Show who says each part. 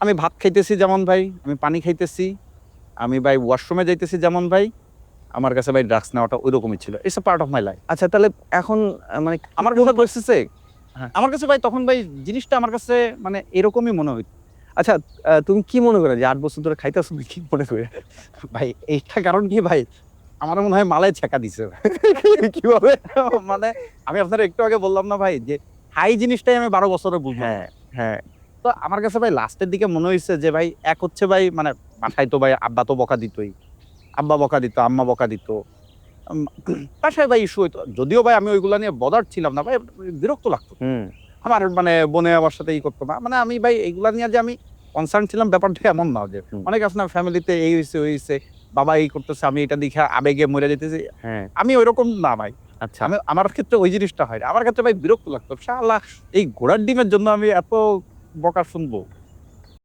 Speaker 1: আমি ভাত খাইতেছি যেমন ভাই, আমি পানি খাইতেছি, আমি ভাই ওয়াশরুমে যাইতেছি যেমন ভাই, আমার কাছে ভাই ড্রাগস নেওয়াটা ওইরকমই ছিল। It's a part of my life.
Speaker 2: আচ্ছা তাহলে এখন মানে
Speaker 1: আমার
Speaker 2: কোন
Speaker 1: কাছে
Speaker 2: পরিস্থিতিতে হ্যাঁ,
Speaker 1: আমার কাছে ভাই তখন ভাই জিনিসটা আমার কাছে মানে এরকমই মনে হইত।
Speaker 2: আচ্ছা তুমি কি মনে করে যে ৮ বছর ধরে খাইতেছো কি মনে করে?
Speaker 1: ভাই এইটা কারণ কি ভাই, আমার মনে হয় মালাই ছেঁকা দিছে।
Speaker 2: কিভাবে?
Speaker 1: মানে আমি আপনার একটু আগে বললাম না ভাই যে হাই জিনিসটাই আমি ১২ বছরে বুঝলাম
Speaker 2: হ্যাঁ,
Speaker 1: না।
Speaker 2: হ্যাঁ।
Speaker 1: তো আমার কাছে ভাই লাস্টের দিকে মনে হইছে যে ভাই এক হচ্ছে ভাই মানে বাসায় তো ভাই আব্বা তো বকা দিতই। আব্বা বকা দিত, আম্মা বকা দিত। আম বাসায় ভাই ইস্যু হইতো। যদিও ভাই আমি ওইগুলা নিয়ে বদার্ড ছিলাম না ভাই, বিরক্ত লাগতো।
Speaker 2: হুম,
Speaker 1: আমার মানে বোনে আমার সাথে করতো না। মানে আমি ভাই এগুলা নিয়ে যে আমি কনসার্ন ছিলাম ব্যাপারটা এমন না যে
Speaker 2: হুম।
Speaker 1: অনেকে আছে না ফ্যামিলিতে এই হইছে, ওই হইছে, বাবা এই করতেছে, আমি এটা দেখে আবেগে মইরা যাইতেছি।
Speaker 2: হ্যাঁ,
Speaker 1: আমি ঐরকম না ভাই।
Speaker 2: আচ্ছা।
Speaker 1: আমার ক্ষেত্রে ওই জিনিসটা হয় না। আমার ক্ষেত্রে ভাই বিরক্ত লাগতো। শালা এই ঘোড়ার ডিমের জন্য আমি এত বকা শুনবো।